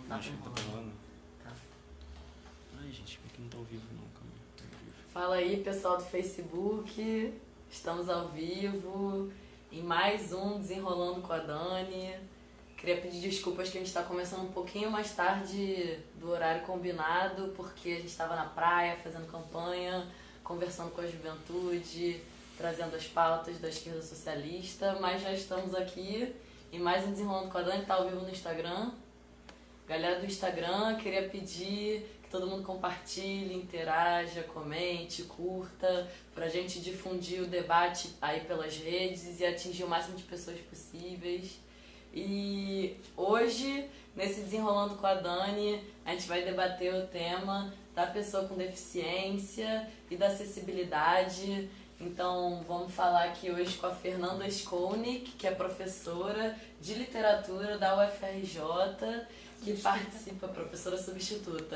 Acho que tá gravando. Tá. Ai, gente, porque não tá ao vivo não, calma. Tá ao vivo. Fala aí, pessoal do Facebook. Estamos ao vivo em mais um Desenrolando com a Dani. Queria pedir desculpas que a gente está começando um pouquinho mais tarde do horário combinado, porque a gente estava na praia fazendo campanha, conversando com a juventude, trazendo as pautas da esquerda socialista, mas já estamos aqui em mais um Desenrolando com a Dani, que está ao vivo no Instagram. Galera do Instagram, queria pedir que todo mundo compartilhe, interaja, comente, curta, pra gente difundir o debate aí pelas redes e atingir o máximo de pessoas possíveis. E hoje, nesse Desenrolando com a Dani, a gente vai debater o tema da pessoa com deficiência e da acessibilidade. Então, vamos falar aqui hoje com a Fernanda Skolnick, que é professora de literatura da UFRJ, que participa, professora substituta,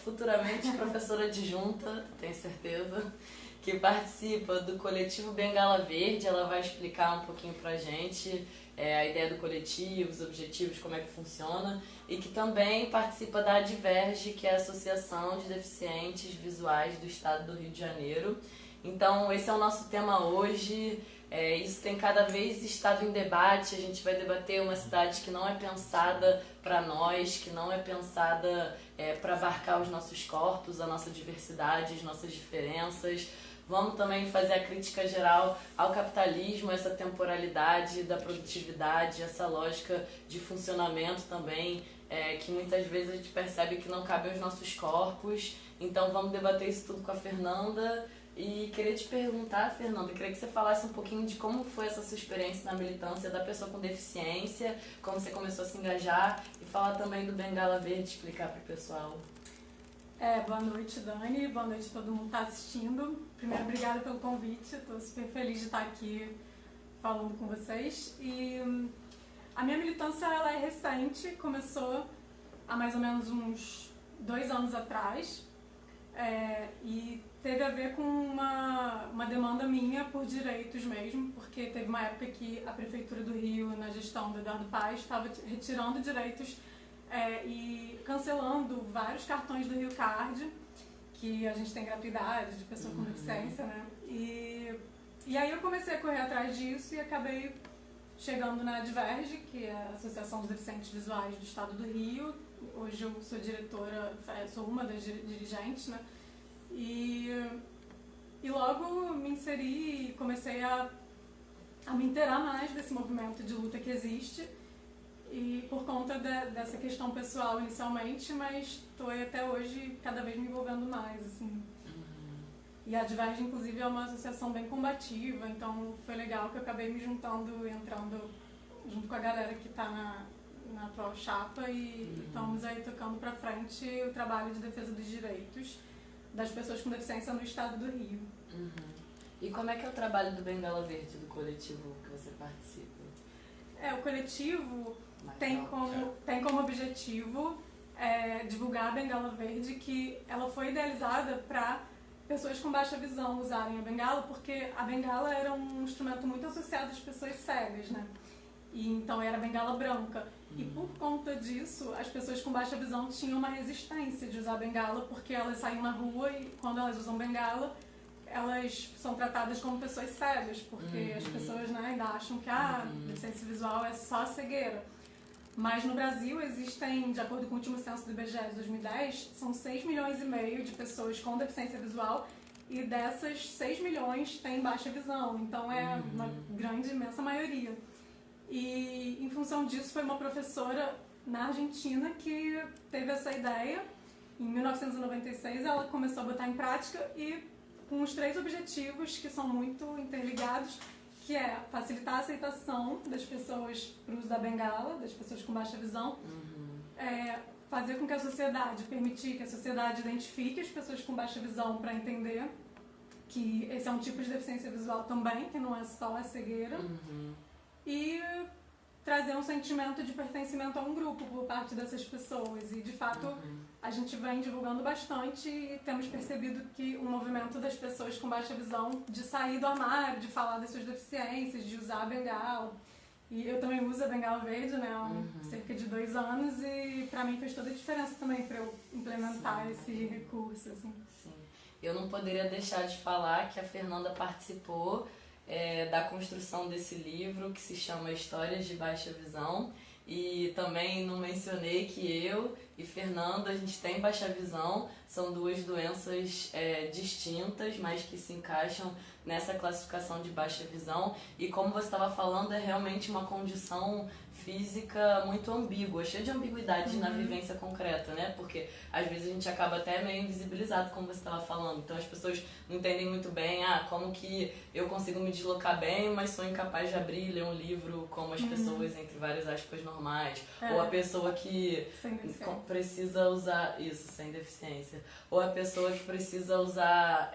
futuramente professora adjunta, tenho certeza, que participa do coletivo Bengala Verde. Ela vai explicar um pouquinho pra gente a ideia do coletivo, os objetivos, como é que funciona, e que também participa da Adverge, que é a Associação de Deficientes Visuais do Estado do Rio de Janeiro. Então, esse é o nosso tema hoje. Isso tem cada vez estado em debate. A gente vai debater uma cidade que não é pensada para nós, que não é pensada para abarcar os nossos corpos, a nossa diversidade, as nossas diferenças. Vamos também fazer a crítica geral ao capitalismo, essa temporalidade da produtividade, essa lógica de funcionamento também, que muitas vezes a gente percebe que não cabe aos nossos corpos. Então vamos debater isso tudo com a Fernanda. E queria te perguntar, Fernanda, queria que você falasse um pouquinho de como foi essa sua experiência na militância da pessoa com deficiência, como você começou a se engajar, e falar também do Bengala Verde, explicar para o pessoal. Boa noite, Dani, boa noite a todo mundo que está assistindo. Primeiro, obrigada pelo convite, estou super feliz de estar aqui falando com vocês. E a minha militância ela é recente, começou há mais ou menos uns 2 anos atrás, e teve a ver com uma demanda minha por direitos mesmo, porque teve uma época que a Prefeitura do Rio, na gestão do Eduardo Paes, estava retirando direitos e cancelando vários cartões do Rio Card, que a gente tem gratuidade de pessoa com deficiência, né? E aí eu comecei a correr atrás disso e acabei chegando na Adverge, que é a Associação dos Deficientes Visuais do Estado do Rio. Hoje eu sou diretora, sou uma das dirigentes, né? E logo me inseri e comecei a me inteirar mais desse movimento de luta que existe, e por conta dessa questão pessoal inicialmente, mas estou até hoje cada vez me envolvendo mais, assim. E a Adverge, inclusive, é uma associação bem combativa, então foi legal que eu acabei me juntando e entrando junto com a galera que está na atual chapa, e estamos aí tocando para frente o trabalho de defesa dos direitos das pessoas com deficiência no estado do Rio. E como é que é o trabalho do Bengala Verde, do coletivo que você participa? O coletivo tem como objetivo divulgar a Bengala Verde, que ela foi idealizada para pessoas com baixa visão usarem a bengala, porque a bengala era um instrumento muito associado às pessoas cegas, né? E então era a bengala branca. E por conta disso, as pessoas com baixa visão tinham uma resistência de usar bengala, porque elas saem na rua e quando elas usam bengala, elas são tratadas como pessoas cegas, porque as pessoas, né, ainda acham que deficiência visual é só cegueira. Mas no Brasil existem, de acordo com o último censo do IBGE de 2010, são 6,5 milhões de pessoas com deficiência visual, e dessas 6 milhões têm baixa visão, então é uma grande, imensa maioria. E em função disso foi uma professora na Argentina que teve essa ideia. Em 1996 ela começou a botar em prática, e com os 3 objetivos que são muito interligados, que é facilitar a aceitação das pessoas para o uso da bengala, das pessoas com baixa visão, fazer com que a sociedade, permitir que a sociedade identifique as pessoas com baixa visão para entender que esse é um tipo de deficiência visual também, que não é só a cegueira, e trazer um sentimento de pertencimento a um grupo por parte dessas pessoas. E de fato a gente vem divulgando bastante e temos percebido que o movimento das pessoas com baixa visão de sair do armário, de falar das suas deficiências, de usar a bengala E eu também uso a bengala verde, né, há cerca de 2 anos, e pra mim fez toda a diferença também pra eu implementar esse recurso, assim. Sim. Eu não poderia deixar de falar que a Fernanda participou da construção desse livro que se chama Histórias de Baixa Visão. E também não mencionei que eu e Fernanda, a gente tem baixa visão, são 2 doenças distintas, mas que se encaixam nessa classificação de baixa visão. E como você estava falando, é realmente uma condição física muito ambígua, cheia de ambiguidades na vivência concreta, né? Porque às vezes a gente acaba até meio invisibilizado, como você estava falando. Então as pessoas não entendem muito bem, como que eu consigo me deslocar bem, mas sou incapaz de abrir e ler um livro como as pessoas, entre várias aspas, normais. Ou a pessoa que precisa usar isso, sem deficiência. Ou a pessoa que precisa usar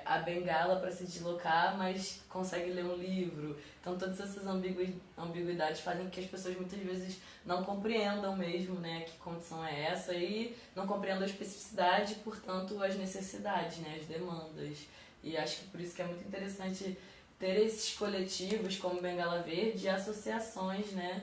a bengala para se deslocar, mas consegue ler um livro. Então todas essas ambiguidades fazem com que as pessoas muitas vezes não compreendam mesmo, né, que condição é essa e não compreendam a especificidade, portanto as necessidades, né, as demandas. E acho que por isso que é muito interessante ter esses coletivos como Bengala Verde e associações, né,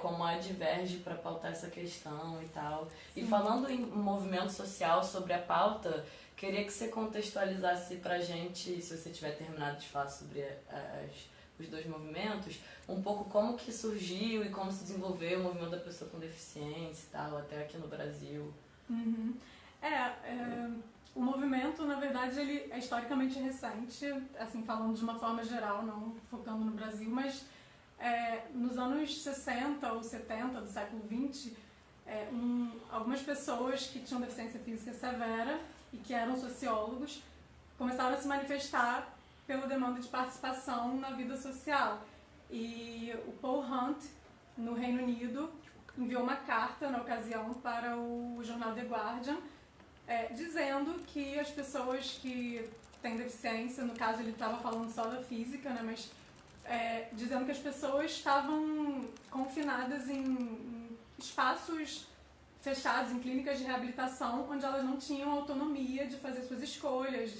como a Diverge para pautar essa questão e tal. Sim. E falando em movimento social sobre a pauta, queria que você contextualizasse pra gente, se você tiver terminado de falar sobre os 2 movimentos, um pouco como que surgiu e como se desenvolveu o movimento da pessoa com deficiência e tal, até aqui no Brasil. O movimento, na verdade, ele é historicamente recente, assim, falando de uma forma geral, não focando no Brasil, mas nos anos 60 ou 70 do século XX, algumas pessoas que tinham deficiência física severa e que eram sociólogos começaram a se manifestar pela demanda de participação na vida social. E o Paul Hunt, no Reino Unido, enviou uma carta na ocasião para o jornal The Guardian, dizendo que as pessoas que têm deficiência, no caso ele estava falando só da física, né, mas dizendo que as pessoas estavam confinadas em espaços fechados, em clínicas de reabilitação, onde elas não tinham autonomia de fazer suas escolhas,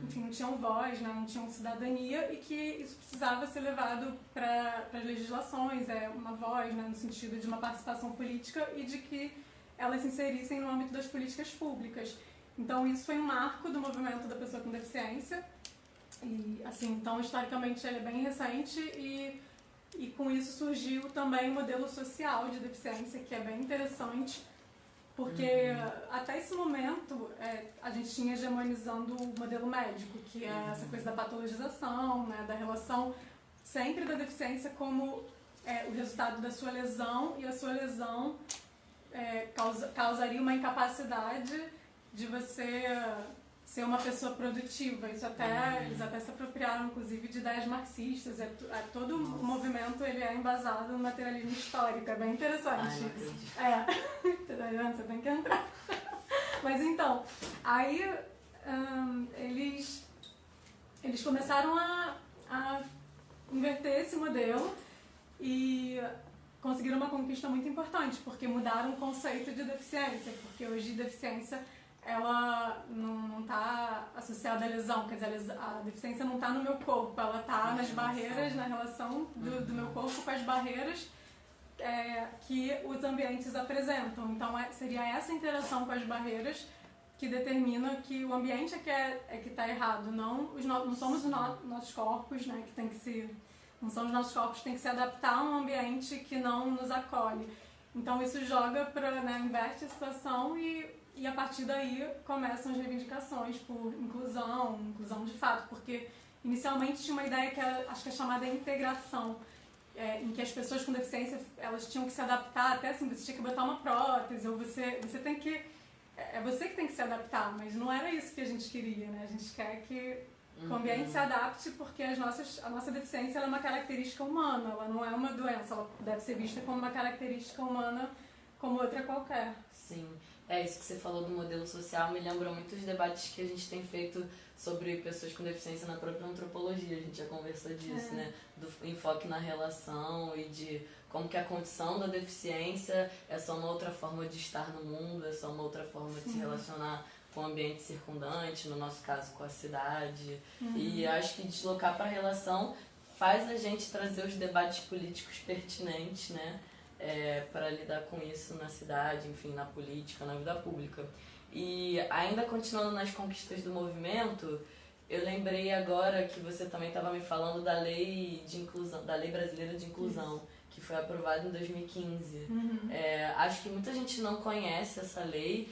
enfim, não tinham voz, né, não tinham cidadania, e que isso precisava ser levado para as legislações, uma voz, né, no sentido de uma participação política e de que elas se inserissem no âmbito das políticas públicas. Então isso foi um marco do movimento da pessoa com deficiência, e assim, então historicamente ele é bem recente e com isso surgiu também o modelo social de deficiência, que é bem interessante, porque até esse momento a gente tinha hegemonizando o modelo médico, que é essa coisa da patologização, né, da relação sempre da deficiência como o resultado da sua lesão, e a sua lesão causaria uma incapacidade de você ser uma pessoa produtiva. Isso eles até se apropriaram, inclusive, de ideias marxistas. Todo o movimento ele é embasado no materialismo histórico. É bem interessante. Você tem que entrar. Mas então, aí eles começaram a inverter esse modelo e conseguiram uma conquista muito importante, porque mudaram o conceito de deficiência, porque hoje deficiência ela não está associada à lesão, quer dizer, a deficiência não está no meu corpo, ela está nas barreiras, na relação do meu corpo com as barreiras que os ambientes apresentam. Então seria essa interação com as barreiras que determina que o ambiente que está errado, não somos os nossos corpos, né, que tem que se... Não são os nossos corpos que têm que se adaptar a um ambiente que não nos acolhe. Então isso joga inverte a situação e a partir daí começam as reivindicações por inclusão de fato, porque inicialmente tinha uma ideia que acho que é chamada integração, em que as pessoas com deficiência elas tinham que se adaptar, até assim, você tinha que botar uma prótese, ou você tem que... É você que tem que se adaptar, mas não era isso que a gente queria, né? A gente quer que o ambiente se adapte, porque a nossa deficiência ela é uma característica humana, ela não é uma doença, ela deve ser vista como uma característica humana como outra qualquer. Sim, isso que você falou do modelo social me lembra muito os debates que a gente tem feito sobre pessoas com deficiência na própria antropologia. A gente já conversou disso, né? Do enfoque na relação e de como que a condição da deficiência é só uma outra forma de estar no mundo, é só uma outra forma de se relacionar com o ambiente circundante, no nosso caso com a cidade. E acho que deslocar para a relação faz a gente trazer os debates políticos pertinentes, né? Para lidar com isso na cidade, enfim, na política, na vida pública. E ainda continuando nas conquistas do movimento, eu lembrei agora que você também estava me falando da lei de inclusão, da lei brasileira de inclusão, que foi aprovada em 2015. Acho que muita gente não conhece essa lei,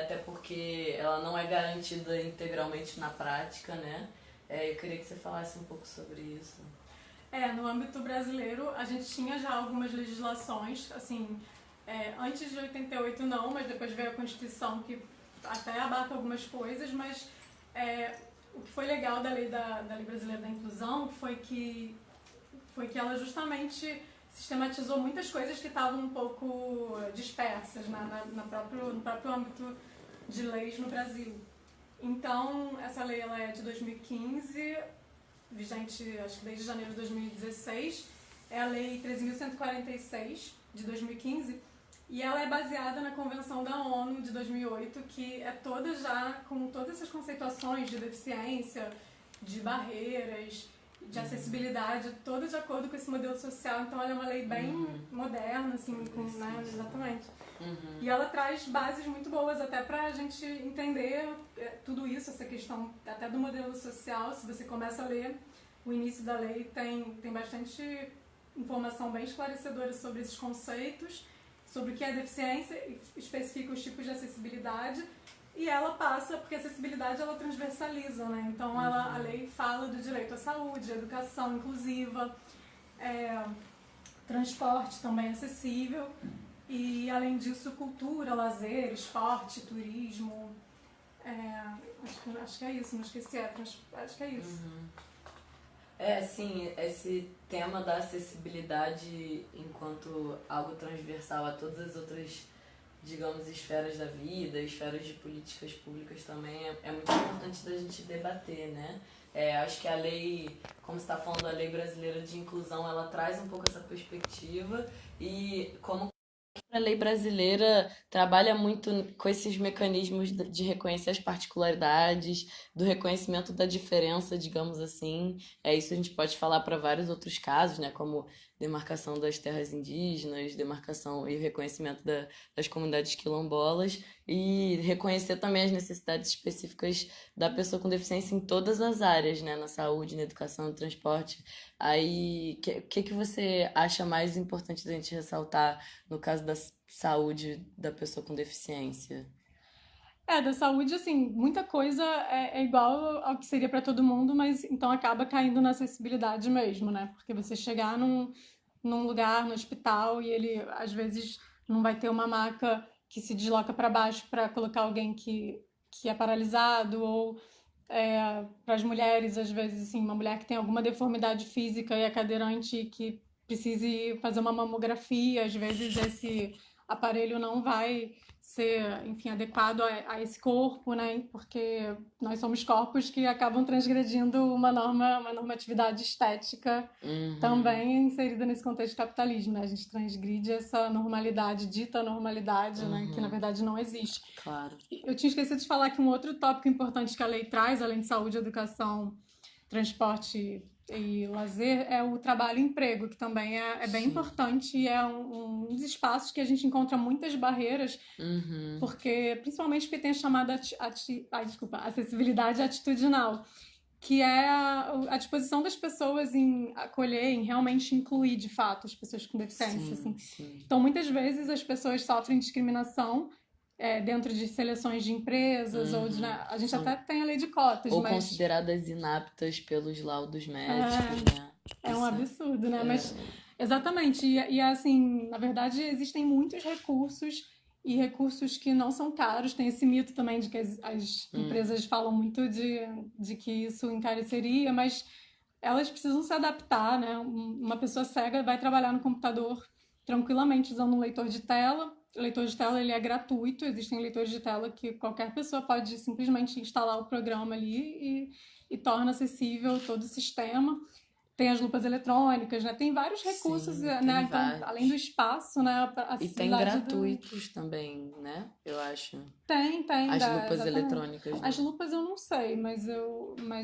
até porque ela não é garantida integralmente na prática, né? Eu queria que você falasse um pouco sobre isso. No âmbito brasileiro, a gente tinha já algumas legislações, assim, antes de 88 não, mas depois veio a Constituição que até abarca algumas coisas, mas o que foi legal da lei brasileira da inclusão foi que ela justamente sistematizou muitas coisas que estavam um pouco dispersas no próprio âmbito de leis no Brasil. Então, essa lei ela é de 2015, vigente acho que desde janeiro de 2016, é a Lei 13.146 de 2015, e ela é baseada na Convenção da ONU de 2008, que é toda já com todas essas conceituações de deficiência, de barreiras, de acessibilidade, toda de acordo com esse modelo social. Então ela é uma lei bem moderna, assim, né, exatamente. E ela traz bases muito boas até pra gente entender tudo isso, essa questão até do modelo social. Se você começa a ler o início da lei, tem bastante informação bem esclarecedora sobre esses conceitos, sobre o que é deficiência, especifica os tipos de acessibilidade. E ela passa, porque a acessibilidade ela transversaliza, né? Então a lei fala do direito à saúde, educação inclusiva, transporte também acessível, e além disso cultura, lazer, esporte, turismo. Acho que é isso, não esqueci, acho que é isso. Sim, esse tema da acessibilidade enquanto algo transversal a todas as outras, digamos, esferas da vida, esferas de políticas públicas também, é muito importante da gente debater, né? Acho que a lei, como você está falando, a lei brasileira de inclusão, ela traz um pouco essa perspectiva, e como a lei brasileira trabalha muito com esses mecanismos de reconhecer as particularidades, do reconhecimento da diferença, digamos assim. Isso a gente pode falar para vários outros casos, né, como demarcação das terras indígenas, demarcação e reconhecimento das comunidades quilombolas, e reconhecer também as necessidades específicas da pessoa com deficiência em todas as áreas, né, na saúde, na educação, no transporte. Aí, o que você acha mais importante da gente ressaltar no caso da saúde da pessoa com deficiência? Da saúde, assim, muita coisa é igual ao que seria para todo mundo, mas então acaba caindo na acessibilidade mesmo, né? Porque você chegar num lugar, no hospital, e ele às vezes não vai ter uma maca que se desloca para baixo para colocar alguém que é paralisado, ou para as mulheres, às vezes, assim, uma mulher que tem alguma deformidade física e é cadeirante que precise fazer uma mamografia, às vezes esse aparelho não vai ser, enfim, adequado a esse corpo, né? Porque nós somos corpos que acabam transgredindo uma normatividade estética também inserida nesse contexto de capitalismo, né? A gente transgride essa normalidade, dita normalidade, né? Que na verdade não existe. Claro. Eu tinha esquecido de falar que um outro tópico importante que a lei traz, além de saúde, educação, transporte e lazer, é o trabalho e emprego, que também é bem importante, e é um dos espaços que a gente encontra muitas barreiras, porque, principalmente porque tem a chamada acessibilidade atitudinal, que é a disposição das pessoas em acolher, em realmente incluir, de fato, as pessoas com deficiência. Assim. Então, muitas vezes as pessoas sofrem discriminação dentro de seleções de empresas, ou a gente até tem a lei de cotas, ou mas consideradas inaptas pelos laudos médicos, né? É um absurdo, né? Mas, exatamente, e assim, na verdade existem muitos recursos, e recursos que não são caros. Tem esse mito também de que as empresas falam muito de que isso encareceria, mas elas precisam se adaptar, né? Uma pessoa cega vai trabalhar no computador tranquilamente usando um leitor de tela. O leitor de tela ele é gratuito, existem leitores de tela que qualquer pessoa pode simplesmente instalar o programa ali e torna acessível todo o sistema. tem as lupas eletrônicas, né? Tem vários recursos, Sim, né? tem Então, vários. além do espaço, né? A E tem acessibilidade gratuitos também, né? Eu acho. Tem, As lupas exatamente. eletrônicas, As né? lupas eu não sei, mas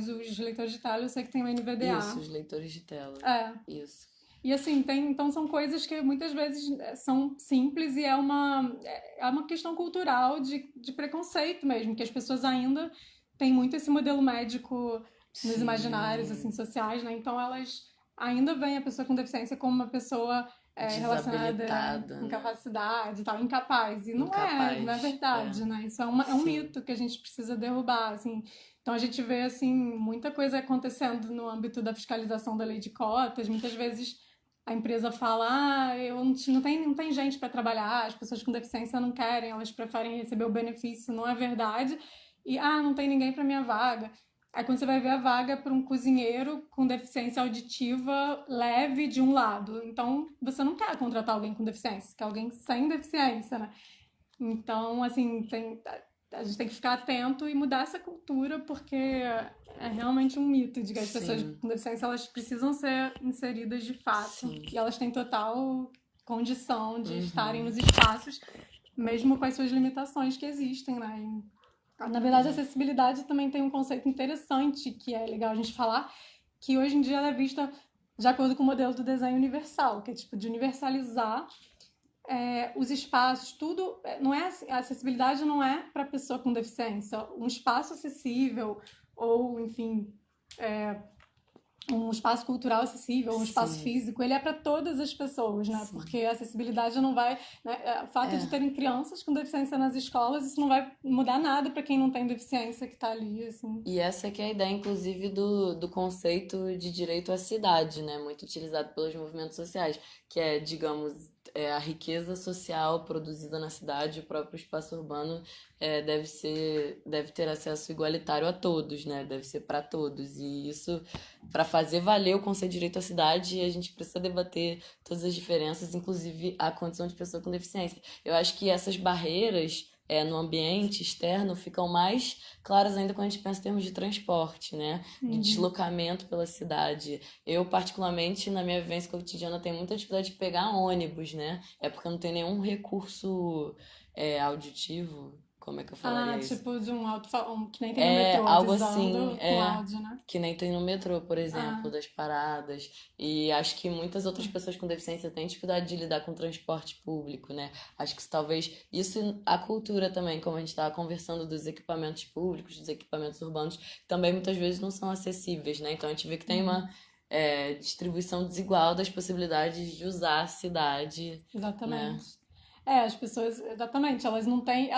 os leitores de tela eu sei que tem o Isso, NVDA. os leitores de tela. É. Isso. E assim, então são coisas que muitas vezes são simples e é uma questão cultural de preconceito mesmo, que as pessoas ainda têm muito esse modelo médico nos imaginários assim, Sim. sociais, né? Então elas ainda veem a pessoa com deficiência como uma pessoa relacionada Desabilitada, à né? incapacidade, tal, incapaz. E não é Incapaz. verdade, né? Isso é um Sim. mito que a gente precisa derrubar, assim. Então a gente vê assim muita coisa acontecendo no âmbito da fiscalização da lei de cotas, muitas vezes a empresa fala, eu não tem gente para trabalhar, as pessoas com deficiência não querem, elas preferem receber o benefício, não é verdade. E, não tem ninguém para minha vaga. Aí quando você vai ver a vaga para um cozinheiro com deficiência auditiva leve de um lado. Então, você não quer contratar alguém com deficiência, quer alguém sem deficiência, né? Então, assim, a gente tem que ficar atento e mudar essa cultura, porque é realmente um mito de que as pessoas Sim. com deficiência elas precisam ser inseridas de fato. Sim. E elas têm total condição de estarem nos espaços, mesmo com as suas limitações que existem, né? E, na verdade, a acessibilidade também tem um conceito interessante que é legal a gente falar, que hoje em dia ela é vista de acordo com o modelo do desenho universal, que é tipo de universalizar os espaços, tudo. Não é, a acessibilidade não é para pessoa com deficiência. Um espaço acessível, ou, enfim, um espaço cultural acessível, um espaço Sim. físico, ele é para todas as pessoas, né? Sim. Porque a acessibilidade não vai. Né? O fato de terem crianças com deficiência nas escolas, isso não vai mudar nada para quem não tem deficiência que está ali, assim. E essa que é a ideia, inclusive, do conceito de direito à cidade, né? Muito utilizado pelos movimentos sociais, que é, digamos, a riqueza social produzida na cidade, o próprio espaço urbano deve ter acesso igualitário a todos, né? Deve ser para todos. E isso, para fazer valer o conceito de direito à cidade, a gente precisa debater todas as diferenças, inclusive a condição de pessoa com deficiência. Eu acho que essas barreiras no ambiente externo ficam mais claras ainda quando a gente pensa em termos de transporte, né? De deslocamento pela cidade. Eu, particularmente, na minha vivência cotidiana, tenho muita dificuldade de pegar ônibus, né? É porque eu não tenho nenhum recurso auditivo. Como é que eu falaria isso? Tipo de um alto-falante, que nem tem no metrô, Algo visão assim, com áudio, né? que nem tem no metrô, por exemplo, das paradas. E acho que muitas outras pessoas com deficiência têm dificuldade de lidar com o transporte público, né? Acho que talvez isso, a cultura também, como a gente estava conversando dos equipamentos públicos, dos equipamentos urbanos, também muitas vezes não são acessíveis, né? Então a gente vê que tem uma distribuição desigual das possibilidades de usar a cidade. Exatamente. Né? As pessoas, exatamente, elas não têm.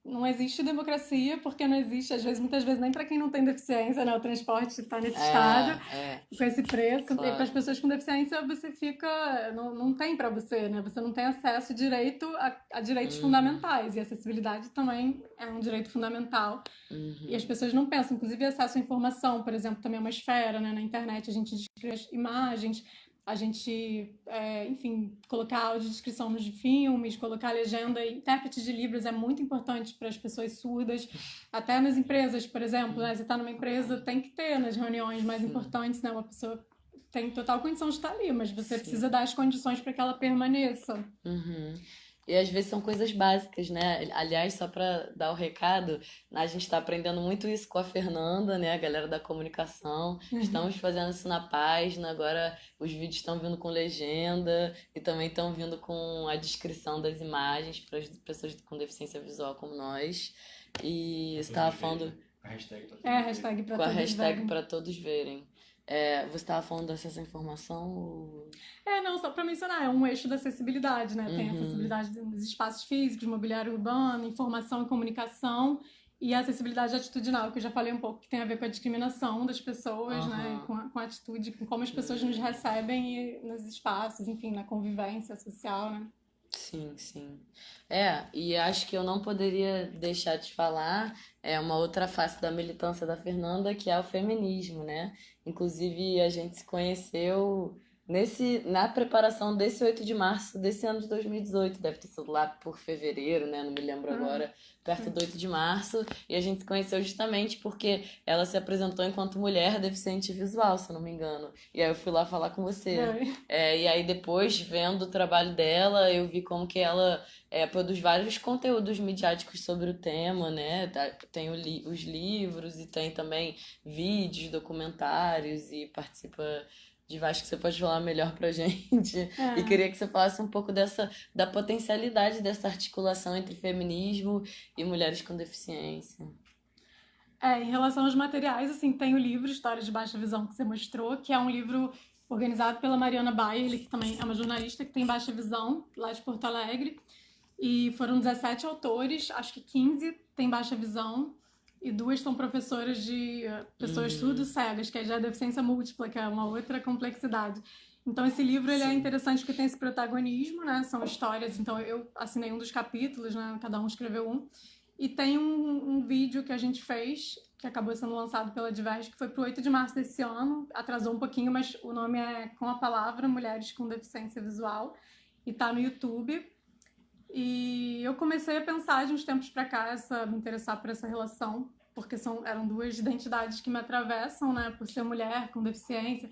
Não existe democracia porque não existe, muitas vezes, nem para quem não tem deficiência, né? O transporte está nesse estado, com esse preço. Claro. E para as pessoas com deficiência, você fica. Não tem para você, né? Você não tem acesso direito a direitos fundamentais. E a acessibilidade também é um direito fundamental. E as pessoas não pensam. Inclusive, acesso à informação, por exemplo, também é uma esfera, né? Na internet a gente descreve as imagens. A gente, enfim, colocar audiodescrição nos filmes, colocar legenda e intérprete de Libras é muito importante para as pessoas surdas. Até nas empresas, por exemplo, né? Você está numa empresa, tem que ter nas reuniões mais importantes, né? Uma pessoa tem total condição de estar ali, mas você precisa dar as condições para que ela permaneça. E às vezes são coisas básicas, né? Aliás, só para dar o recado, a gente está aprendendo muito isso com a Fernanda, né? A galera da comunicação. Estamos fazendo isso na página. Agora os vídeos estão vindo com legenda e também estão vindo com a descrição das imagens para as pessoas com deficiência visual como nós. E você estava falando. A hashtag pra hashtag para com a todos hashtag verem. para todos verem. Você estava falando dessa informação? Ou... Não, só para mencionar, é um eixo da acessibilidade, né? Tem a acessibilidade nos espaços físicos, mobiliário urbano, informação e comunicação, e a acessibilidade atitudinal, que eu já falei um pouco, que tem a ver com a discriminação das pessoas, né? Com a atitude, com como as pessoas nos recebem nos espaços, enfim, na convivência social, né? Sim, sim. E acho que eu não poderia deixar de falar uma outra face da militância da Fernanda, que é o feminismo, né? Inclusive, a gente se conheceu Na preparação desse 8 de março desse ano de 2018, deve ter sido lá por fevereiro, né? Não me lembro agora, perto do 8 de março. E a gente se conheceu justamente porque ela se apresentou enquanto mulher deficiente visual, se eu não me engano. E aí eu fui lá falar com você. E aí depois, vendo o trabalho dela, eu vi como que ela produz vários conteúdos midiáticos sobre o tema, né? Tem os livros e tem também vídeos, documentários e participa acho que você pode falar melhor pra gente. E queria que você falasse um pouco da potencialidade dessa articulação entre feminismo e mulheres com deficiência. Em relação aos materiais, assim, tem o livro História de Baixa Visão que você mostrou, que é um livro organizado pela Mariana Bayer, que também é uma jornalista que tem baixa visão, lá de Porto Alegre. E foram 17 autores, acho que 15 têm baixa visão, e 2 são professoras de pessoas surdo-cegas, que já é deficiência múltipla, que é uma outra complexidade. Então esse livro ele é interessante porque tem esse protagonismo, né? São histórias, então eu assinei um dos capítulos, né? Cada um escreveu um. E tem um vídeo que a gente fez, que acabou sendo lançado pela Diverge, que foi pro 8 de março desse ano, atrasou um pouquinho, mas o nome é Com a Palavra, Mulheres com Deficiência Visual, e tá no YouTube. E eu comecei a pensar de uns tempos pra cá, me interessar por essa relação, porque eram 2 identidades que me atravessam, né, por ser mulher com deficiência.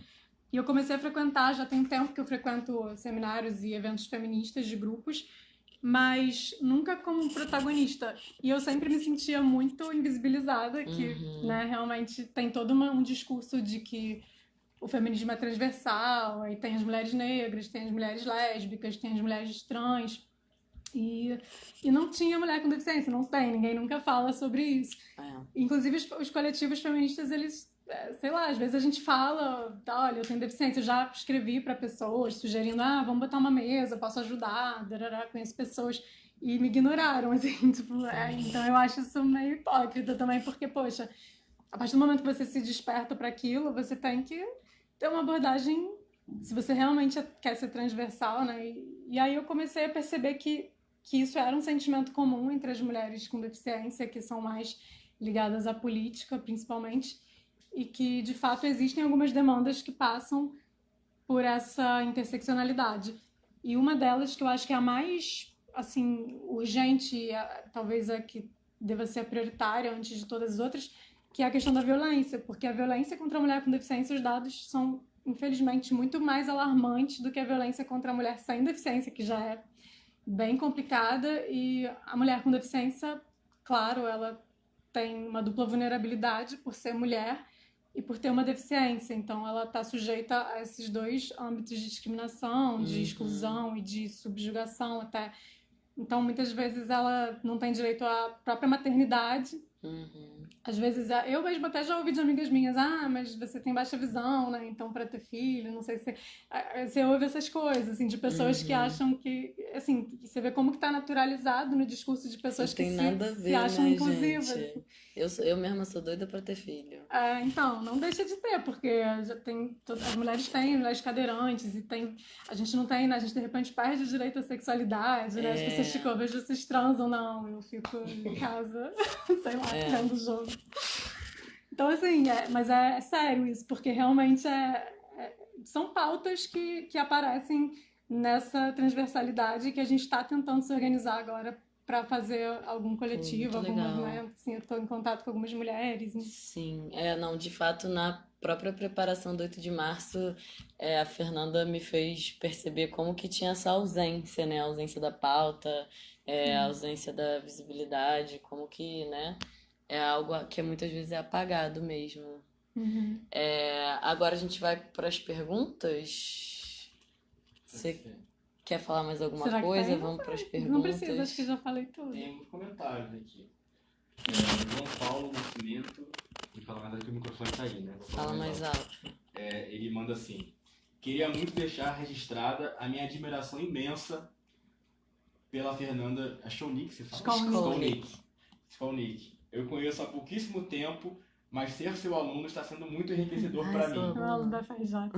E eu comecei a frequentar, já tem tempo que eu frequento seminários e eventos feministas de grupos, mas nunca como protagonista. E eu sempre me sentia muito invisibilizada, que né, realmente tem todo um discurso de que o feminismo é transversal, aí tem as mulheres negras, tem as mulheres lésbicas, tem as mulheres trans. E não tinha mulher com deficiência, não tem, ninguém nunca fala sobre isso. Inclusive os coletivos feministas, eles, sei lá, às vezes a gente fala, olha, eu tenho deficiência, eu já escrevi para pessoas sugerindo, vamos botar uma mesa, posso ajudar, conheço pessoas, e me ignoraram, assim, tipo, então eu acho isso meio hipócrita também, porque, poxa, a partir do momento que você se desperta para aquilo, você tem que ter uma abordagem, se você realmente quer ser transversal, né, e aí eu comecei a perceber que isso era um sentimento comum entre as mulheres com deficiência, que são mais ligadas à política, principalmente, e que, de fato, existem algumas demandas que passam por essa interseccionalidade. E uma delas, que eu acho que é a mais, assim, urgente, talvez a que deva ser a prioritária antes de todas as outras, que é a questão da violência, porque a violência contra a mulher com deficiência, os dados são, infelizmente, muito mais alarmantes do que a violência contra a mulher sem deficiência, que já é bem complicada, e a mulher com deficiência, claro, ela tem uma dupla vulnerabilidade por ser mulher e por ter uma deficiência, então ela está sujeita a esses 2 âmbitos de discriminação, de exclusão e de subjugação até. Então, muitas vezes ela não tem direito à própria maternidade. Às vezes, eu mesmo até já ouvi de amigas minhas, mas você tem baixa visão, né? Então, para ter filho, não sei se... Você ouve essas coisas, assim, de pessoas que acham que... Assim, você vê como que tá naturalizado no discurso de pessoas que se acham inclusivas. Gente? Eu mesma sou doida para ter filho. Então, não deixa de ter, porque já tem... As mulheres têm, mulheres cadeirantes, e tem... A gente não tem, né? A gente, de repente, perde o direito à sexualidade, né? As pessoas ficam, eu vejo vocês transam, não. Eu fico em casa, sei lá, vendo o jogo. Então, assim, mas é sério isso, porque realmente são pautas que aparecem nessa transversalidade que a gente está tentando se organizar agora para fazer algum coletivo, algum movimento. Assim, eu estou em contato com algumas mulheres. Sim, não, de fato, na própria preparação do 8 de março, a Fernanda me fez perceber como que tinha essa ausência, né? A ausência da pauta, a ausência da visibilidade, como que, né? É algo que muitas vezes é apagado mesmo. Agora a gente vai para as perguntas. Você quer falar mais alguma coisa? Vamos para as perguntas. Não precisa, acho que já falei tudo. Tem muitos comentários aqui. João Paulo Nascimento. Vou falar mais alto que o microfone tá aí, né? Fala mais alto. Ele manda assim: queria muito deixar registrada a minha admiração imensa pela Fernanda. A Skolnick, você fala? Skolnick. Eu conheço há pouquíssimo tempo, mas ser seu aluno está sendo muito enriquecedor para mim.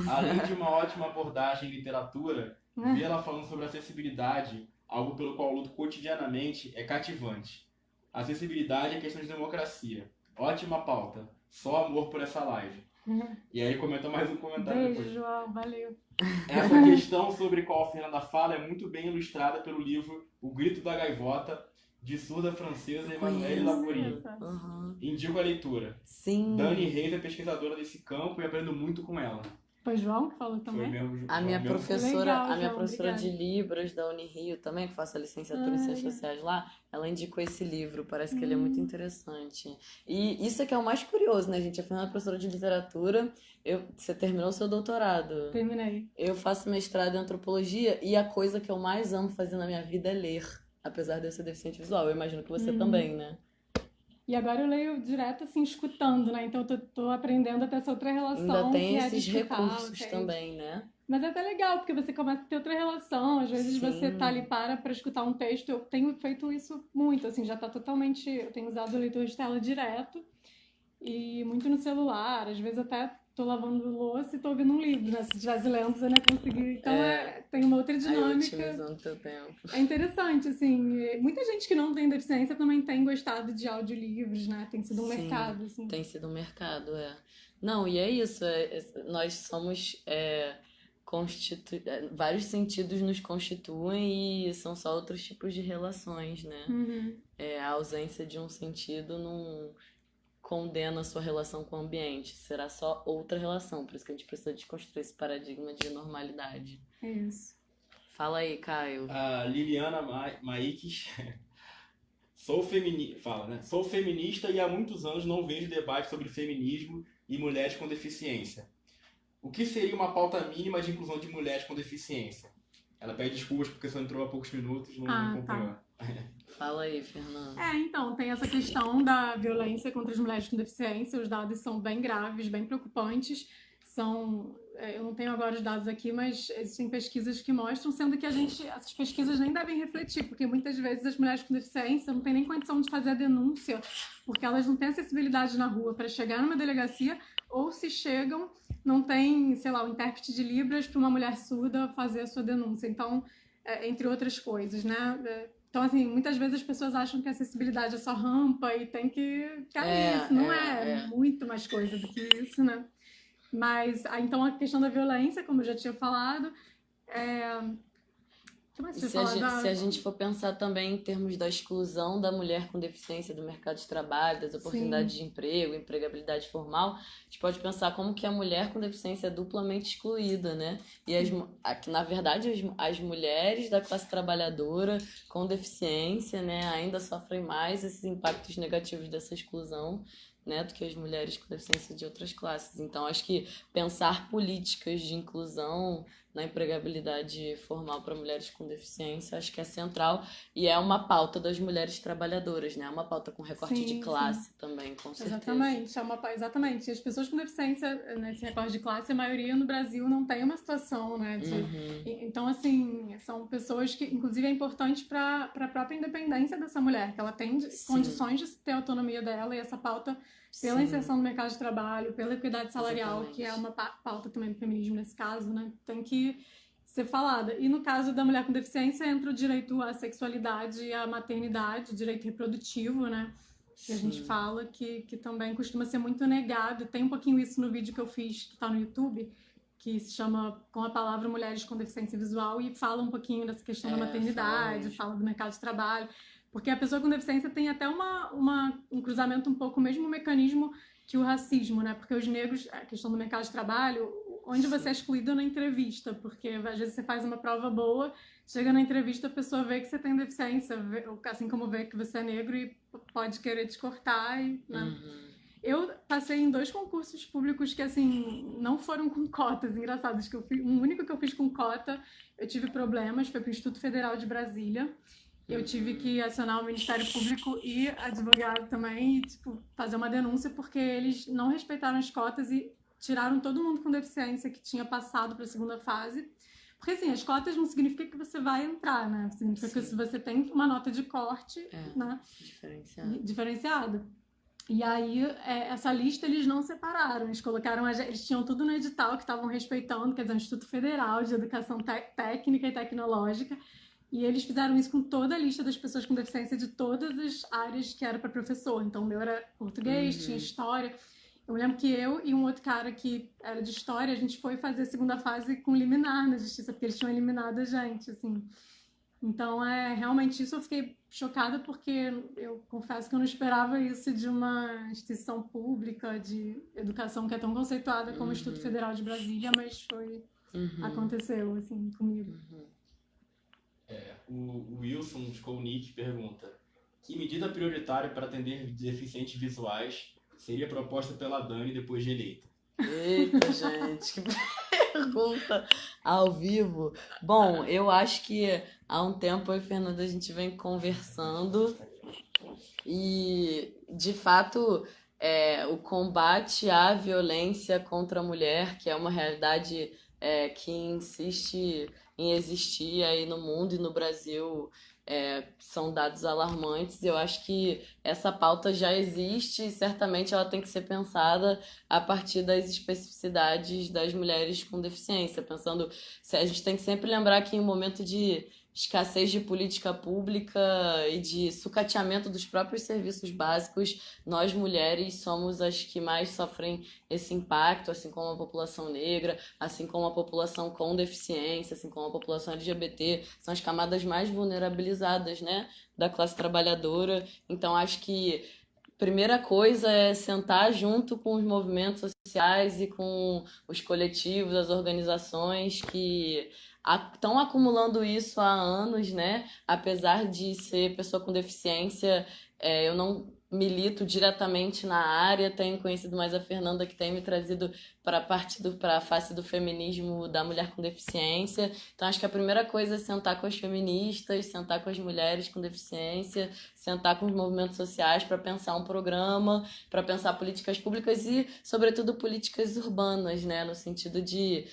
Além de uma ótima abordagem em literatura, ver ela falando sobre acessibilidade, algo pelo qual luto cotidianamente, é cativante. Acessibilidade é questão de democracia. Ótima pauta. Só amor por essa live. E aí comenta mais um comentário depois. João, valeu. Essa questão sobre qual a Fernanda fala é muito bem ilustrada pelo livro O Grito da Gaivota, de surda francesa Emmanuelle Laborie. Uhum. Indico a leitura. Sim. Dani Reis é pesquisadora desse campo e aprendo muito com ela. Foi João que falou Foi também? mesmo. A minha mesmo- professora, Legal, a minha João, professora de obrigada. Libras da Unirio também, que faço a licenciatura em Ciências Sociais lá, ela indicou esse livro, parece que ele é muito interessante. E isso é que é o mais curioso, né, gente? A Fernanda é professora de literatura, você terminou o seu doutorado. Terminei. Eu faço mestrado em antropologia e a coisa que eu mais amo fazer na minha vida é ler, apesar de eu ser deficiente visual. Eu imagino que você também, né? E agora eu leio direto, assim, escutando, né? Então eu tô aprendendo a ter essa outra relação. Ainda tem que é de esses escutar, recursos entende? também, né? Mas é até legal, porque você começa a ter outra relação. Às vezes Sim. você tá ali pra escutar um texto. Eu tenho feito isso muito, assim, já tá totalmente... Eu tenho usado o leitor de tela direto e muito no celular. Às vezes até tô lavando louça e tô ouvindo um livro, né? Se estivesse lendo, você não ia conseguir. Então tem uma outra Aí dinâmica. otimizando o teu tempo. É interessante, assim. Muita gente que não tem deficiência também tem gostado de audiolivros, né? Tem sido um Sim, mercado, assim. Tem sido um mercado, é. Não, e é isso, nós somos, vários sentidos nos constituem e são só outros tipos de relações, né? Uhum. A ausência de um sentido não condena a sua relação com o ambiente, será só outra relação, por isso que a gente precisa desconstruir esse paradigma de normalidade. É isso. Fala aí, Caio. A Liliana Maikes fala, né? Sou feminista e há muitos anos não vejo debate sobre feminismo e mulheres com deficiência. O que seria uma pauta mínima de inclusão de mulheres com deficiência? Ela pede desculpas porque só entrou há poucos minutos, não acompanhou. Fala aí, Fernanda. Então, tem essa questão da violência contra as mulheres com deficiência. Os dados são bem graves, bem preocupantes. Eu não tenho agora os dados aqui, mas existem pesquisas que mostram, sendo que essas pesquisas nem devem refletir, porque muitas vezes as mulheres com deficiência não têm nem condição de fazer a denúncia, porque elas não têm acessibilidade na rua para chegar numa delegacia, ou se chegam, não tem, sei lá, um intérprete de Libras para uma mulher surda fazer a sua denúncia. Então, entre outras coisas, né? Então, assim, muitas vezes as pessoas acham que a acessibilidade é só rampa e tem que cair isso. Não é muito mais coisa do que isso, né? Mas, então, a questão da violência, como eu já tinha falado, o que mais E você se a, fala? gente, se a gente for pensar também em termos da exclusão da mulher com deficiência do mercado de trabalho, das oportunidades de emprego, empregabilidade formal, a gente pode pensar como que a mulher com deficiência é duplamente excluída, né? E na verdade as mulheres da classe trabalhadora com deficiência, né, ainda sofrem mais esses impactos negativos dessa exclusão, né, do que as mulheres com deficiência de outras classes. Então, acho que pensar políticas de inclusão na empregabilidade formal para mulheres com deficiência, acho que é central e é uma pauta das mulheres trabalhadoras, né? É uma pauta com recorte de classe também, com certeza. Exatamente. E as pessoas com deficiência, nesse recorte de classe, a maioria no Brasil não tem uma situação, né? Então, assim, são pessoas que, inclusive, é importante para a própria independência dessa mulher, que ela tem condições de ter a autonomia dela, e essa pauta pela inserção no mercado de trabalho, pela equidade salarial, que é uma pauta também do feminismo nesse caso, né? Tem que ser falada. E no caso da mulher com deficiência, entra o direito à sexualidade e à maternidade, o direito reprodutivo, né? Que a gente fala, que também costuma ser muito negado. Tem um pouquinho isso no vídeo que eu fiz, que tá no YouTube, que se chama Com a Palavra Mulheres com Deficiência Visual, e fala um pouquinho dessa questão da maternidade, fala do mercado de trabalho. Porque a pessoa com deficiência tem até um cruzamento um pouco, o mesmo mecanismo que o racismo, né? Porque os negros, a questão do mercado de trabalho, onde você é excluído na entrevista, porque às vezes você faz uma prova boa, chega na entrevista, a pessoa vê que você tem deficiência, assim como vê que você é negro e pode querer te cortar, né? Eu passei em 2 concursos públicos que, assim, não foram com cotas, engraçados, que o único que eu fiz com cota, eu tive problemas, foi para o Instituto Federal de Brasília. Eu tive que acionar o Ministério Público e advogado também e, fazer uma denúncia porque eles não respeitaram as cotas e tiraram todo mundo com deficiência que tinha passado para a segunda fase. Porque, assim, as cotas não significa que você vai entrar, né? Significa que se você tem uma nota de corte, né? Diferenciada. E aí, essa lista eles não separaram. Eles colocaram, eles tinham tudo no edital que estavam respeitando, quer dizer, o Instituto Federal de Educação Técnica e Tecnológica. E eles fizeram isso com toda a lista das pessoas com deficiência de todas as áreas que era para professor. Então, o meu era português, tinha história. Eu lembro que eu e um outro cara que era de história, a gente foi fazer a segunda fase com liminar na justiça, porque eles tinham eliminado a gente, assim. Então, realmente isso eu fiquei chocada porque eu confesso que eu não esperava isso de uma instituição pública de educação que é tão conceituada como o Instituto Federal de Brasília, mas aconteceu, assim, comigo. O Wilson Skolnick pergunta: que medida prioritária para atender deficientes visuais seria proposta pela Dani depois de eleita? Eita, gente, que pergunta ao vivo. Bom, eu acho que há um tempo eu e Fernanda a gente vem conversando e, de fato, o combate à violência contra a mulher, que é uma realidade que insiste em existir aí no mundo e no Brasil, são dados alarmantes. Eu acho que essa pauta já existe e certamente ela tem que ser pensada a partir das especificidades das mulheres com deficiência. Pensando, a gente tem que sempre lembrar que em um momento de escassez de política pública e de sucateamento dos próprios serviços básicos, nós mulheres somos as que mais sofrem esse impacto, assim como a população negra, assim como a população com deficiência, assim como a população LGBT, são as camadas mais vulnerabilizadas, né, da classe trabalhadora. Então acho que primeira coisa é sentar junto com os movimentos sociais e com os coletivos, as organizações que estão acumulando isso há anos, né? Apesar de ser pessoa com deficiência, eu não milito diretamente na área, tenho conhecido mais a Fernanda, que tem me trazido para a face do feminismo da mulher com deficiência. Então acho que a primeira coisa é sentar com as feministas, sentar com as mulheres com deficiência, sentar com os movimentos sociais para pensar um programa, para pensar políticas públicas e, sobretudo, políticas urbanas, né? No sentido de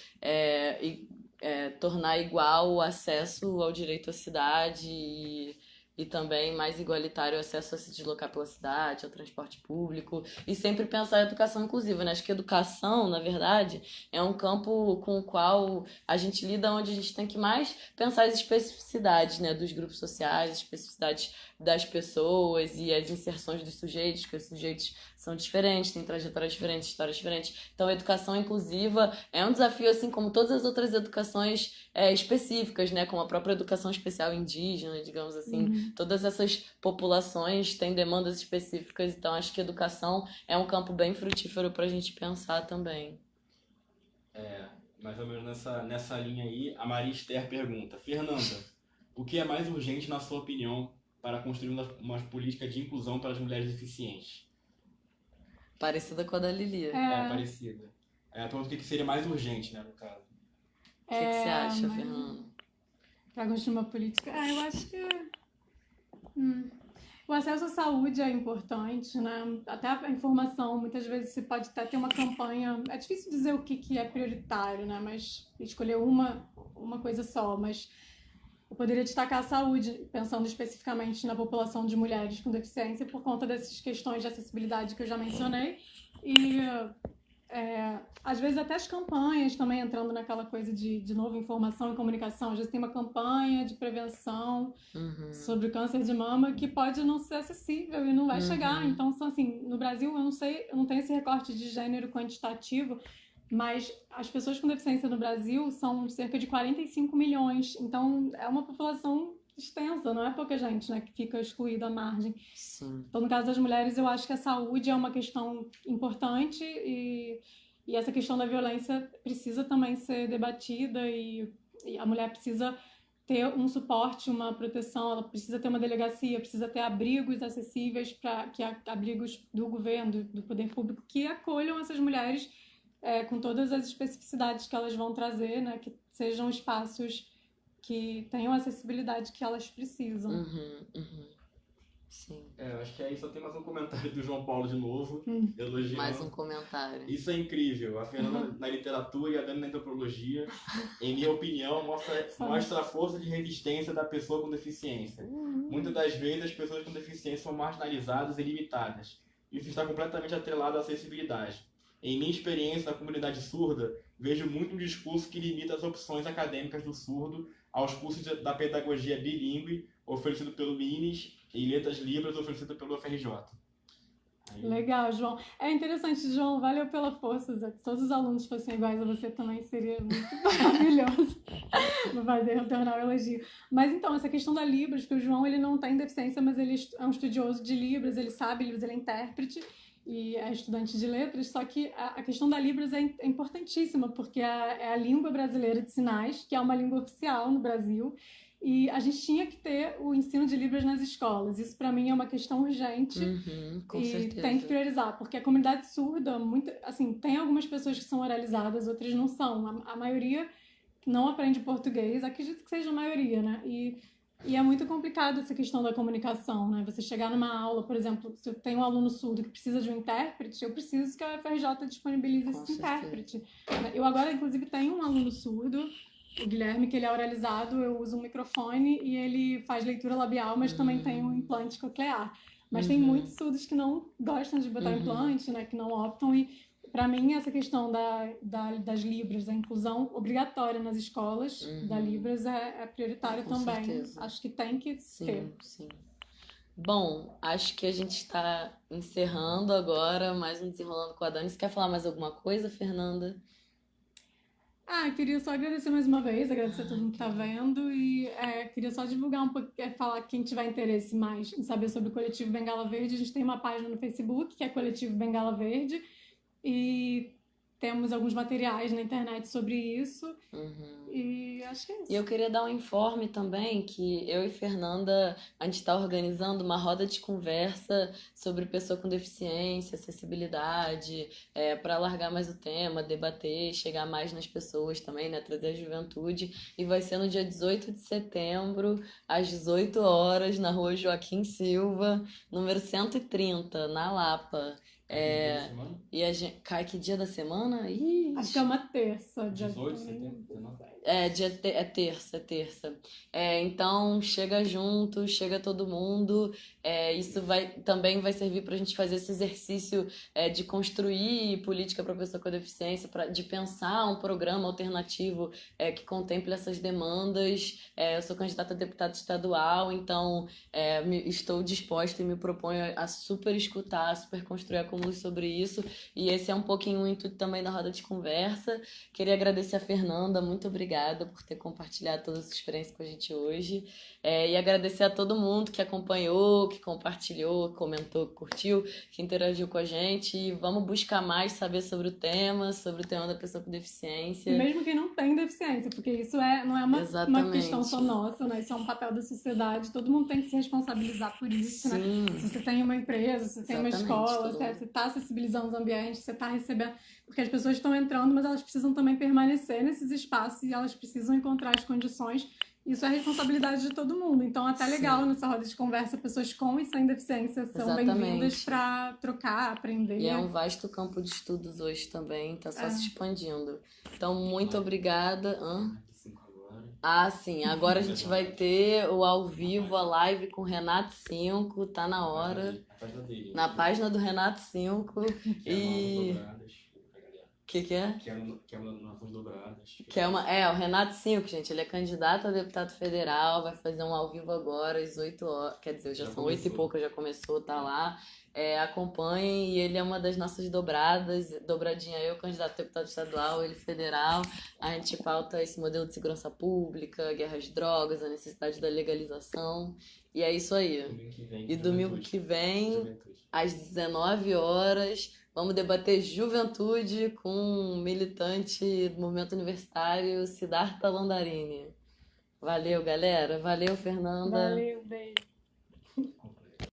tornar igual o acesso ao direito à cidade e também mais igualitário o acesso a se deslocar pela cidade, ao transporte público, e sempre pensar a educação inclusiva, né? Acho que educação, na verdade, é um campo com o qual a gente lida, onde a gente tem que mais pensar as especificidades, né, dos grupos sociais, as especificidades das pessoas e as inserções dos sujeitos, porque os sujeitos são diferentes, têm trajetórias diferentes, histórias diferentes. Então, a educação inclusiva é um desafio, assim como todas as outras educações específicas, né? Como a própria educação especial indígena, digamos assim. Todas essas populações têm demandas específicas, então acho que educação é um campo bem frutífero para a gente pensar também. Mais ou menos nessa linha aí, a Maria Esther pergunta: Fernanda, o que é mais urgente, na sua opinião, para construir uma política de inclusão para as mulheres deficientes? Parecida com a da Lilia. Parecida. Então, o que seria mais urgente, né, no caso? O que você acha, Fernanda? Para construir uma política? Eu acho que o acesso à saúde é importante, né? Até a informação, muitas vezes você pode até ter uma campanha. É difícil dizer o que é prioritário, né? Mas escolher uma coisa só. Mas eu poderia destacar a saúde, pensando especificamente na população de mulheres com deficiência, por conta dessas questões de acessibilidade que eu já mencionei. E às vezes até as campanhas também entrando naquela coisa de novo, informação e comunicação. Às vezes tem uma campanha de prevenção sobre o câncer de mama que pode não ser acessível e não vai chegar. Então, assim, no Brasil, eu não tenho esse recorte de gênero quantitativo, mas as pessoas com deficiência no Brasil são cerca de 45 milhões. Então, é uma população extensa, não é pouca gente, né, que fica excluída à margem. Sim. Então, no caso das mulheres, eu acho que a saúde é uma questão importante e essa questão da violência precisa também ser debatida e a mulher precisa ter um suporte, uma proteção, ela precisa ter uma delegacia, precisa ter abrigos acessíveis, abrigos do governo, do poder público, que acolham essas mulheres com todas as especificidades que elas vão trazer, né, que sejam espaços que tenham a acessibilidade que elas precisam. Sim. Eu acho que aí só tem mais um comentário do João Paulo de novo, elogiando. Mais um comentário. Isso é incrível. A Fernanda na literatura e a Dani na antropologia, em minha opinião, mostra a força de resistência da pessoa com deficiência. Muitas das vezes as pessoas com deficiência são marginalizadas e limitadas. Isso está completamente atrelado à acessibilidade. Em minha experiência na comunidade surda, vejo muito um discurso que limita as opções acadêmicas do surdo aos cursos da pedagogia bilíngue oferecido pelo Minis e letras libras oferecido pelo UFRJ. Legal, João. É interessante, João, valeu pela força, Zé. Se todos os alunos fossem iguais a você também seria muito maravilhoso. Vou fazer retornar o elogio. Mas então, essa questão da Libras, porque o João ele não tem deficiência, mas ele é um estudioso de Libras, ele sabe Libras, ele é intérprete e é estudante de letras, só que a questão da Libras é importantíssima, porque é a língua brasileira de sinais, que é uma língua oficial no Brasil, e a gente tinha que ter o ensino de Libras nas escolas. Isso, para mim, é uma questão urgente. Com E certeza. tem que priorizar, porque a comunidade surda, assim, tem algumas pessoas que são oralizadas, outras não são. A maioria não aprende português, acredito que seja a maioria, né? E é muito complicado essa questão da comunicação, né? Você chegar numa aula, por exemplo, se eu tenho um aluno surdo que precisa de um intérprete, eu preciso que a UFRJ disponibilize esse intérprete. Eu agora, inclusive, tenho um aluno surdo, o Guilherme, que ele é oralizado, eu uso um microfone e ele faz leitura labial, mas também tem um implante coclear. Mas tem muitos surdos que não gostam de botar implante, né? Que não optam e, para mim, essa questão das Libras, da inclusão obrigatória nas escolas da Libras é prioritária também. Certeza. Acho que tem que ter. Sim. Bom, acho que a gente está encerrando agora mais um Desenrolando com a Dani. Você quer falar mais alguma coisa, Fernanda? Queria só agradecer mais uma vez, agradecer a todo mundo que tá vendo e queria só divulgar um pouco, falar quem tiver interesse mais em saber sobre o Coletivo Bengala Verde. A gente tem uma página no Facebook, que é Coletivo Bengala Verde, e temos alguns materiais na internet sobre isso. E acho que é isso. E eu queria dar um informe também que eu e Fernanda, a gente está organizando uma roda de conversa sobre pessoa com deficiência, acessibilidade, para alargar mais o tema, debater, chegar mais nas pessoas também, né? Trazer a juventude. E vai ser no dia 18 de setembro, às 18 horas, na rua Joaquim Silva, número 130, na Lapa. E a gente cai que dia da semana? Acho que é uma terça. 18 de setembro, 19. É terça. Então chega junto, chega todo mundo. Isso também vai servir para a gente fazer esse exercício de construir política para pessoa com deficiência, de pensar um programa alternativo que contemple essas demandas. Eu sou candidata a deputada estadual, então estou disposta e me proponho a super escutar, a super construir a sobre isso, e esse é um pouquinho o intuito também da roda de conversa. Queria agradecer a Fernanda, muito obrigada por ter compartilhado toda essa experiência com a gente hoje, e agradecer a todo mundo que acompanhou, que compartilhou, comentou, que curtiu, que interagiu com a gente, e vamos buscar mais saber sobre o tema da pessoa com deficiência. Mesmo quem não tem deficiência, porque isso não é uma questão só nossa, né? Isso é um papel da sociedade, todo mundo tem que se responsabilizar por isso, né? Se você tem uma empresa, se você tem uma escola, você está acessibilizando os ambientes, você está recebendo... Porque as pessoas estão entrando, mas elas precisam também permanecer nesses espaços e elas precisam encontrar as condições. Isso é responsabilidade de todo mundo. Então, até legal nessa roda de conversa, pessoas com e sem deficiência são bem-vindas para trocar, aprender. E é um vasto campo de estudos hoje também, está só se expandindo. Então, muito obrigada. Sim, agora a gente vai ter o ao vivo, a live com o Renato 5, tá na hora. Na página do Renato 5. Que é? Que é uma Nações Dobradas. O Renato 5, gente, ele é candidato a deputado federal, vai fazer um ao vivo agora às 8 horas, quer dizer, já são 8 e pouco, já começou, tá lá. Acompanhem, e ele é uma das nossas dobradinha eu, candidato a deputado estadual, ele federal. A gente pauta esse modelo de segurança pública, guerra às drogas, a necessidade da legalização, e é isso aí. Domingo que vem, às 19 horas, vamos debater juventude com um militante do movimento universitário, Siddhartha Landarini. Valeu, galera. Valeu, Fernanda. Valeu, beijo.